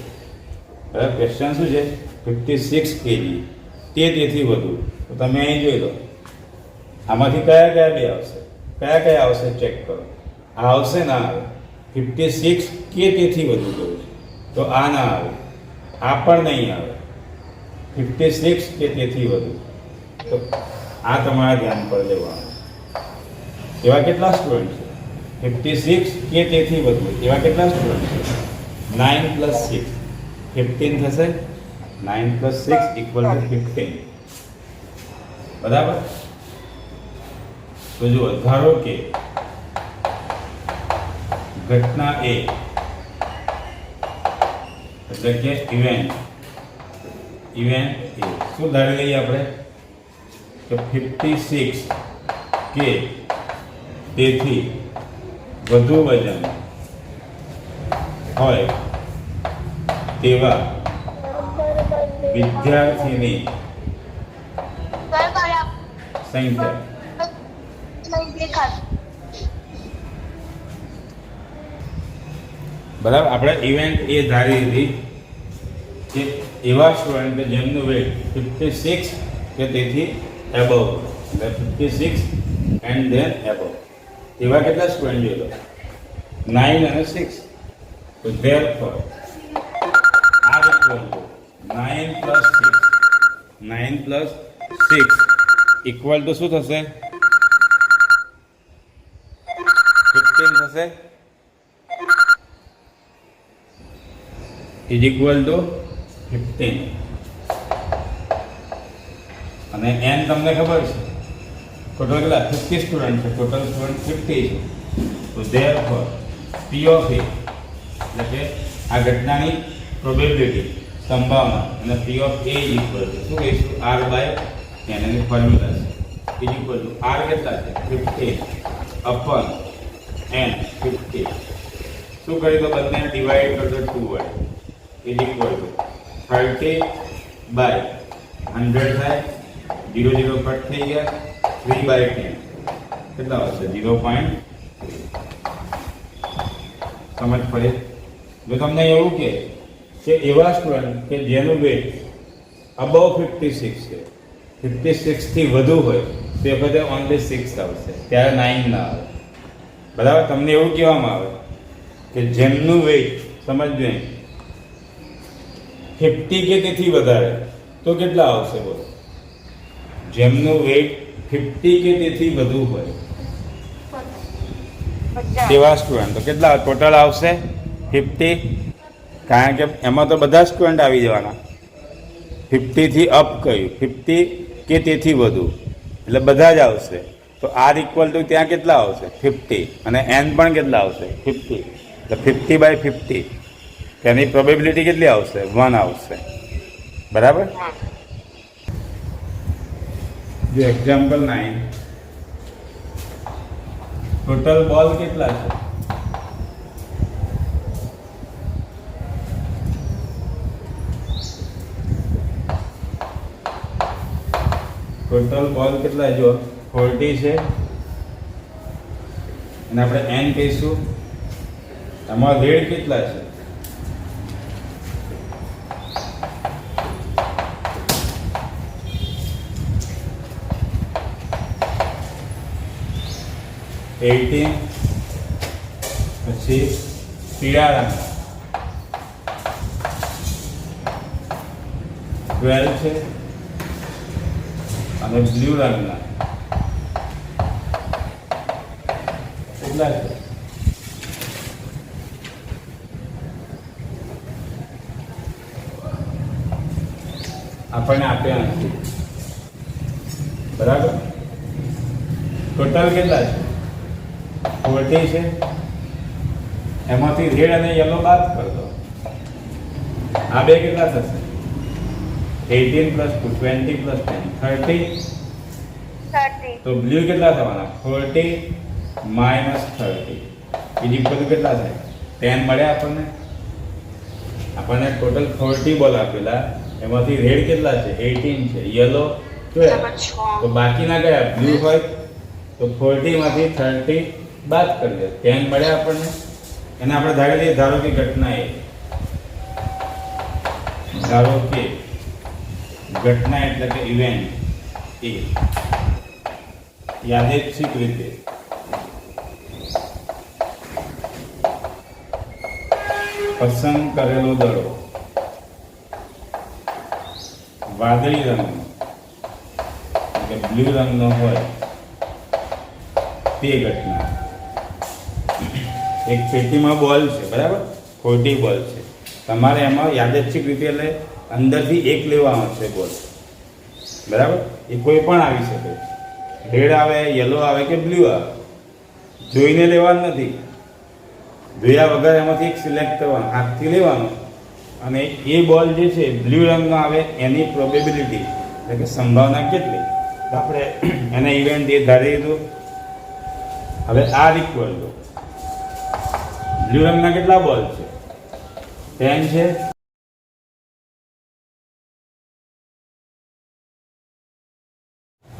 બરાબર? ક્વેશ્ચન શું છે? 56 kg તેથી વધુ. તો તમે અહીં જોઈ લો, આમાંથી કયા કયા બે આવશે? કયા આવશે ચેક કરો. આ આવશે ના આવે? 56 કે તેથી વધુ કહ્યું છે તો આ ના આવે, આ પણ નહીં આવે. 56 કે તેથી વધુ, તો આ તમારા ધ્યાન પર લેવાનું. એવા કેટલા સ્ટુડન્ટ છે? 56 કે તેથી વધુ એવા કેટલા સ્ટુડન્ટ છે? 9 + 6 15 થશે. 9 + 6 = 15. બરાબર? તો જુઓ, ધારો કે ઘટના A એટલે કે ઇવેન્ટ એ શું ધારી લઈએ આપણે કે 56 કે તેથી વધુ વજન હોય તેવા વિદ્યાર્થીની સંખ્યા. બરાબર, આપણે ઇવેન્ટ એ ધારી લીધી કે એવા સ્ટુડન્ટ કે જેમનું વેટ 56 કે તેથી એબવ, એટલે 56 એન્ડ ધેન એબવ, એવા કેટલા સ્ટુડન્ટ જોઈએ તો 9 અને 6. તો therefore r equal to 9 plus 6, 9 plus 6 equal to શું થશે 15 થશે, is equal to 15. અને n તમને ખબર છે ટોટલ કેટલા 50 સ્ટુડન્ટ છે, ટોટલ સ્ટુડન્ટ 50 છે. તો therefore p of a એટલે કે આ ઘટનાની પ્રોબેબિલિટી સંભાવના અને p of a equal to શું કહીશું r બાય n એની ફોર્મ્યુલા છે ઇઝ ઇક્વલ ટુ r કેટલા છે 15 અપોન n 50. શું કરી તો બંને ડિવાઈડ કરતો 2 વડે ઇઝ ઇક્વલ ટુ 30 બાય 100 થાય, 0 0 કટ થઈ ગયા, 3 બાય 10 કેટલા આવશે 0.3. સમજ પડે? જો તમને એવું કે એવા સ્ટુડન્ટ કે જેનું વેટ અબવ 56 છે, 56 થી વધુ હોય તો એ વખતે ઓનલી 6 આવશે, ત્યારે 9 ના આવે. બરાબર, તમને એવું કહેવામાં આવે કે જેમનું વેટ સમજજો 50 કે તેથી વધારે તો કેટલા આવશે બોલો, જેમનું વેટ 50 કે તેથી વધુ હોય તેવા સ્ટુડન્ટ તો કેટલા ટોટલ આવશે 50, કારણ કે એમાં તો બધા સ્ટુડન્ટ આવી જવાના. 50 થી અપ કહ્યું, 50 કે તેથી વધુ એટલે બધા જ આવશે. તો આર ઇક્વલ ટુ ત્યાં કેટલા આવશે 50 અને એન પણ કેટલા આવશે 50, એટલે 50 બાય 50 તેની પ્રોબેબિલિટી કેટલી આવશે 1 આવશે. બરાબર, જો એક્ઝામ્પલ 9 ટોટલ બોલ કેટલા છે ટોટલ બોલ કેટલા જો 40 છે અને આપણે n કહીશું, એમાં રેડ કેટલા છે 18, પછી પીળા રંગ 12 છે અને બ્લુ રંગના કેટલા છે આપણને આપ્યા નથી. બરાબર, ટોટલ કેટલા છે 40 છે, એમાંથી રેડ અને યલો બાદ કરી દો, આ બે કેટલા થશે 18 પ્લસ 2 20 પ્લસ 10 30. તો બ્લુ કેટલા થવાના 40 માઇનસ 30 બીજી બધું કેટલા થાય 10 મળ્યા આપણને ટોટલ 40 બોલ આપેલા, એમાંથી રેડ કેટલા છે 18 છે, યલો 12, તો બાકીના કયા બ્લુ હોય તો 40 માંથી 30 બાદ કરી દે, 10 મળ્યા આપણને. એને આપણે ધારી દઈએ, ધારો કે ઘટના એટલે કે ઇવેન્ટ એ યાદચ્છિક રીતે પસંદ કરેલો દડો વાદળી રંગનો કે બ્લુ રંગનો હોય તે ઘટના. એક પેટીમાં બોલ છે, બરાબર 40 બોલ છે, તમારે એમાં યાદચ્છિક રીતે એટલે અંદરથી એક લેવાનો છે બોલ. બરાબર, એ કોઈ પણ આવી શકે, રેડ આવે, યલો આવે કે બ્લુ આવે, જોઈને લેવાનું નથી, જોયા વગર એમાંથી એક સિલેક્ટ કરવાનો, હાથથી લેવાનો અને એ બોલ જે છે બ્લુ રંગનો આવે એની પ્રોબેબિલિટી એટલે કે સંભાવના કેટલી, તો આપણે એને ઇવેન્ટ એ ધારી દીધું. હવે આર ઇક્વલ ટુ બ્લુ રંગના કેટલા બોલ છે? 10 છે.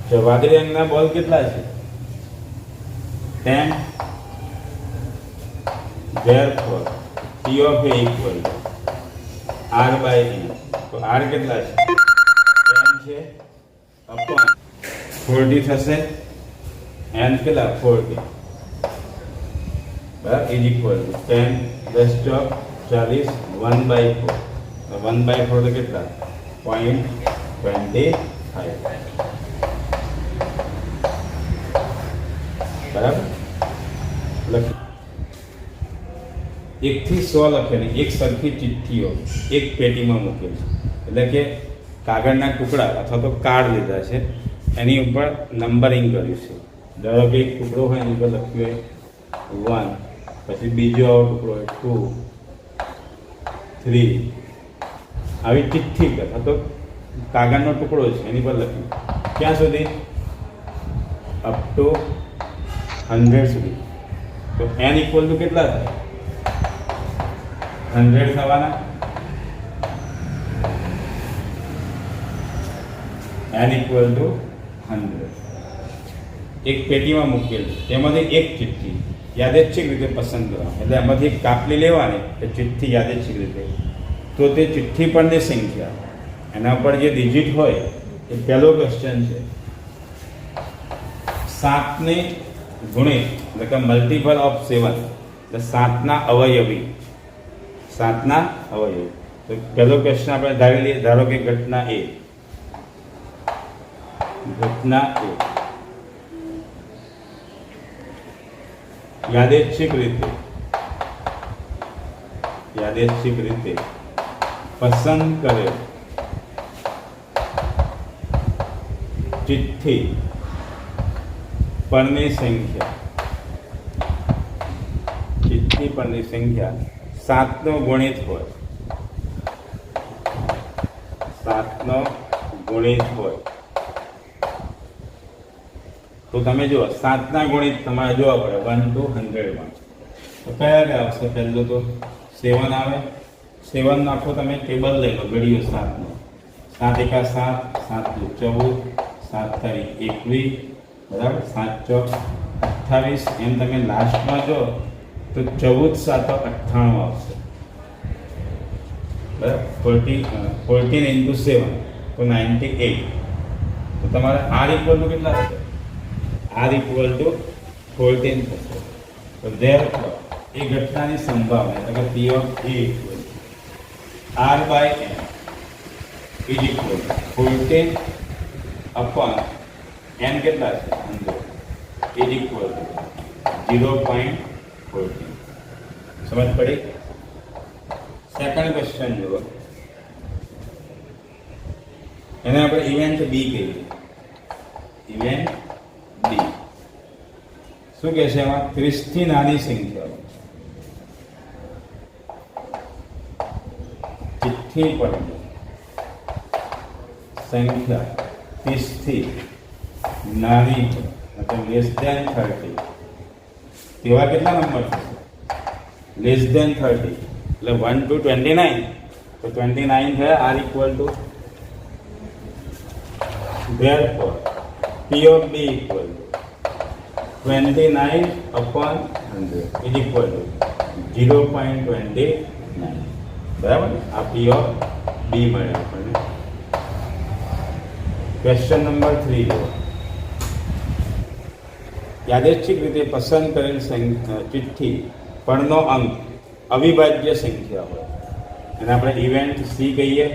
જો વાદળી રંગના બોલ કેટલા છે? 10. Therefore P of A equal to R by N. તો R કેટલા છે? 10 છે upon 40 થશે. N કેટલા? 40. બરાબર is equal to 10 10 ચોક 40 1/4. તો 1/4 તો કેટલા? 0.25. બરાબર. લખી 1 થી 100 લખેલી એક સરખી ચિઠ્ઠીઓ એક પેટીમાં મૂકેલી, એટલે કે કાગળના ટુકડા અથવા તો કાર્ડ લીધા છે, એની ઉપર નંબરિંગ કર્યું છે. ધારો કે એક ટુકડો હોય એની ઉપર લખ્યું હોય 1, પછી બીજો આવો ટુકડો હોય 2, 3, આવી ચિઠ્ઠી પર અથવા તો કાગળનો ટુકડો છે એની પર લખ્યું ક્યાં સુધી? અપ ટુ 100 સુધી. તો n ઇક્વલ ટુ કેટલા થાય? 100 થવાના. n equal to 100. એક પેટીમાં મૂકેલ તેમાંથી એક ચિઠ્ઠી યાદચ્છિક રીતે પસંદ કરવાની, એટલે એમાંથી એક કાપલી લેવાની કે ચિઠ્ઠી યાદચ્છિક રીતે. તો તે ચિઠ્ઠી પરની સંખ્યા એના પર જે ડિજિટ હોય એ પહેલો ક્વેશ્ચન છે. 7ને ગુણિત એટલે કે મલ્ટીપલ ઓફ 7 એટલે 7ના અવયવી. 7ના અવયવી. તો પહેલો ક્વેશ્ચન આપણે ધારી લઈએ. ધારો કે ઘટના A. ઘટના A યાદચ્છિક રીતે પસંદ કરેલ ચિઠ્ઠી પરની સંખ્યા 7નો ગુણિત હોય. 7નો ગુણિત હોય તો તમે જુઓ 7ના ગુણિત તમારે જોવા પડે 1 to 100માં. તો કયા કયા આવશે? પહેલું તો 7 આવે. 7 નો આખો તમે ટેબલ લઈ લો, ઘડીઓ 7નો. 7 એકા 7, 7 દુ 14, 7 તારીખ 21, બરાબર. 7 ચોક 28. એમ તમે લાસ્ટમાં જો તો 14 7 98 આવશે. બરાબર. 14 into 7 તો 98. તો તમારે R ઇક્વલ ટુ કેટલા થશે? R ઇક્વલ ટુ 14 થશે. તો therefore એ ઘટનાની સંભાવના એટલે કે P of A equal R by N is equal to 14 upon N કેટલા છે? 100 is equal to 0.14. સમજ પડી? સેકન્ડ ક્વેશ્ચન જુઓ. એને આપણે ઇવેન્ટ B કહીએ. ઇવેન્ટ B શું કહે છે એમાં? 30 થી નાની સંખ્યાઓ ચિઠ્ઠી પરની સંખ્યા 30 થી નાની મતલબ લેસ ધેન 30. તેવા કેટલા નંબર થશે? લેસ ધેન 30 એટલે 1 to 29. તો 29 થયા. R equal to therefore P of B equal to 29 upon 100 is equal to 0.29. બરાબર. આ P of B મળે આપણને. ક્વેશ્ચન નંબર 3 જુઓ. યાદચ્છિક રીતે પસંદ કરેલ ચિઠ્ઠી પરનો અંક અવિભાજ્ય સંખ્યા હોય અને આપણે ઇવેન્ટ C કહીએ.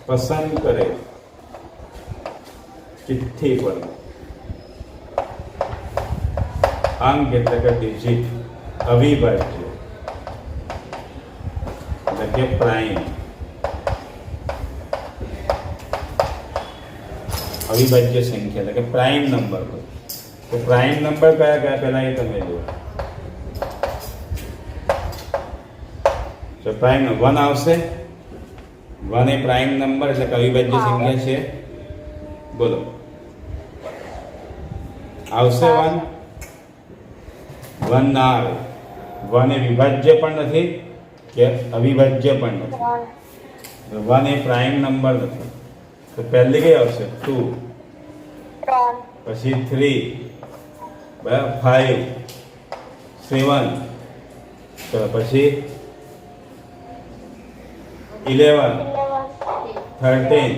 પસંદ કરે ચિઠ્ઠી પર અંક એટલે કે ડિજિટ અવિભાજ્ય એટલે કે પ્રાઇમ. અવિભાજ્ય સંખ્યા એટલે કે પ્રાઇમ નંબર હોય તો પ્રાઇમ નંબર કયા કયા પહેલા એ તમે જુઓ. તો પ્રાઇમ 1 આવશે. 1 એ પ્રાઇમ નંબર એટલે કે અવિભાજ્ય સંખ્યા છે. બોલો આવશે 1? 1 ના આવે. 1 એ વિભાજ્ય પણ નથી કે અવિભાજ્ય પણ નથી. 1 એ પ્રાઇમ નંબર નથી. તો પહેલી કઈ આવશે? 2, 3, પછી 3, બરાબર, 5, 7, ચલો પછી 11, 13,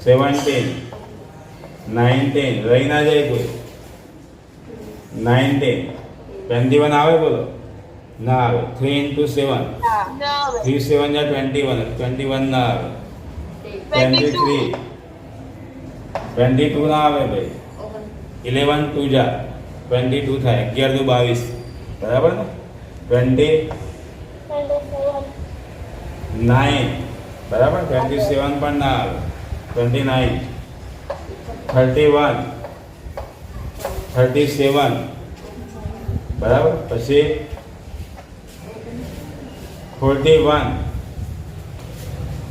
17, 19, રહી ના જાય કોઈ. 19, 21 આવે? બોલો ના આવે. 3 into 7, 3 7 या 21, 21 ના આવે. 23, 22 ના આવે ભાઈ. 11 2 જા 22 થાય. 11 દુ 22, બરાબર ને? 29, બરાબર. 27 પણ ના આવે. 29, 31, 37, બરાબર. પછી 41,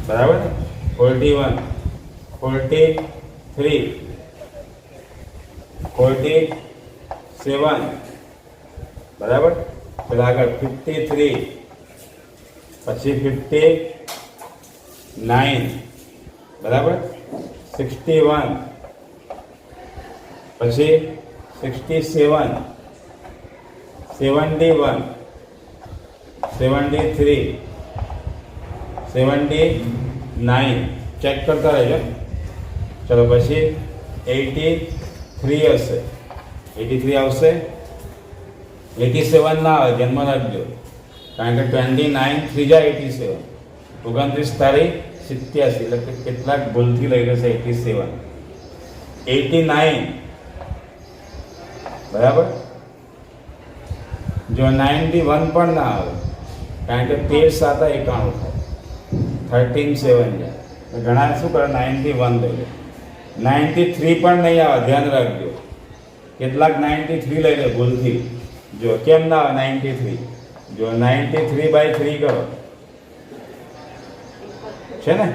બરાબર ને? 41, 43, 47, બરાબર. પેલા આગળ 53, પછી 59, બરાબર. 61, પછી 67, 71, 73, 79, ચેક કરતા રહેજો. ચલો પછી 83 હશે. 83 આવશે. 87 ના આવે, જન્મ રાખજો, કારણ કે 29 3 87, 29 તારીખ 87, એટલે કે કેટલાક ભૂલથી લઈ જશે 87. 89, બરાબર. જો 91 પણ ના આવે, કારણ કે 13 7 91 થાય. 13 7 જાય. ઘણા શું કરે 91 લઈ લે. 93 પણ નહીં આવે, ધ્યાન રાખજો. કેટલાક 93 લઈ લે ભૂલથી. જો કેમ ના આવે 93? જો 93/3 કરો છે ને,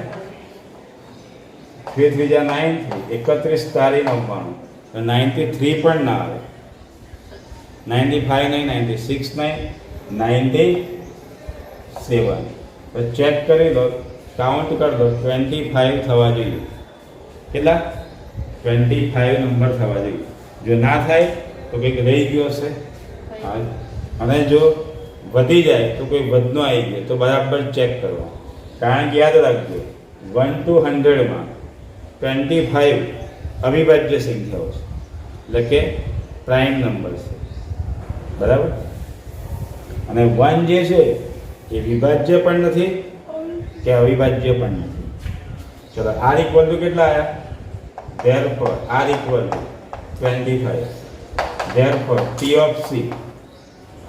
3 3 જા 9, 31 તારીખ 99, તો 93 પણ ના આવે. 95 નહીં, 96 નહીં, 97. તો ચેક કરી લો, કાઉન્ટ કરી દો. 25 થવા જોઈએ. કેટલા? 25 નંબર થવા જોઈએ. જો ના થાય તો કંઈક રહી ગયો હશે. અને જો વધી જાય તો કોઈ વધનો આવી ગયો તો બરાબર ચેક કરવા. કારણ કે યાદ રાખજો, 1 to 100 માં 25 અવિભાજ્ય સંખ્યાઓ છે, એટલે કે પ્રાઇમ નંબર છે, બરાબર. અને 1 જે છે એ વિભાજ્ય પણ નથી કે અવિભાજ્ય પણ નથી. ચલો આર ઇક્વલ ટુ કેટલા આવ્યા? Therefore R equal to 25. Therefore P of C,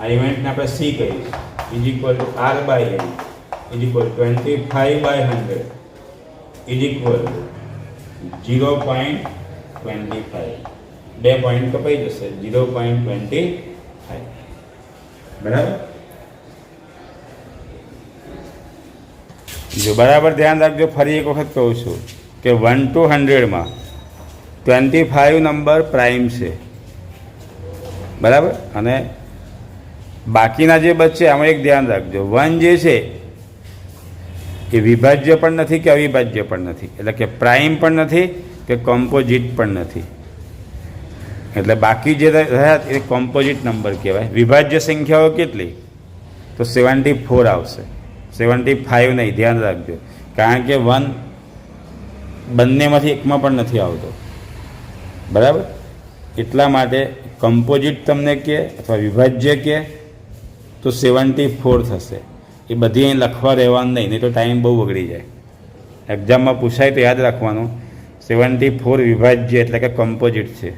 આ ઇવેન્ટને આપણે સી કહીશું, is equal to R by N is equal 25/100 is equal to 0.25. 2 point કપાઈ જશે, 0.25. બરાબર. જો બરાબર ધ્યાન રાખજો. ફરી એક વખત કહું છું કે 1 to 100 માં 25 નંબર પ્રાઇમ છે, બરાબર. અને બાકીના જે બચશે આમાં એક ધ્યાન રાખજો, 1 જે છે એ વિભાજ્ય પણ નથી કે અવિભાજ્ય પણ નથી, એટલે કે પ્રાઇમ પણ નથી કે કોમ્પોઝિટ પણ નથી. એટલે બાકી જે રહ્યા એ કોમ્પોઝિટ નંબર કહેવાય. વિભાજ્ય સંખ્યાઓ કેટલી? તો 74 આવશે, 75 નહીં, ધ્યાન રાખજો. કારણ કે 1 બંનેમાંથી એકમાં પણ નથી આવતો, બરાબર. એટલા માટે કમ્પોઝિટ તમને કહે અથવા વિભાજ્ય કહે તો 74 થશે. એ બધી અહીં લખવા રહેવાનું નહીં તો ટાઈમ બહુ બગડી જાય. એક્ઝામમાં પૂછાય તો યાદ રાખવાનું 74 વિભાજ્ય એટલે કે કમ્પોઝિટ છે.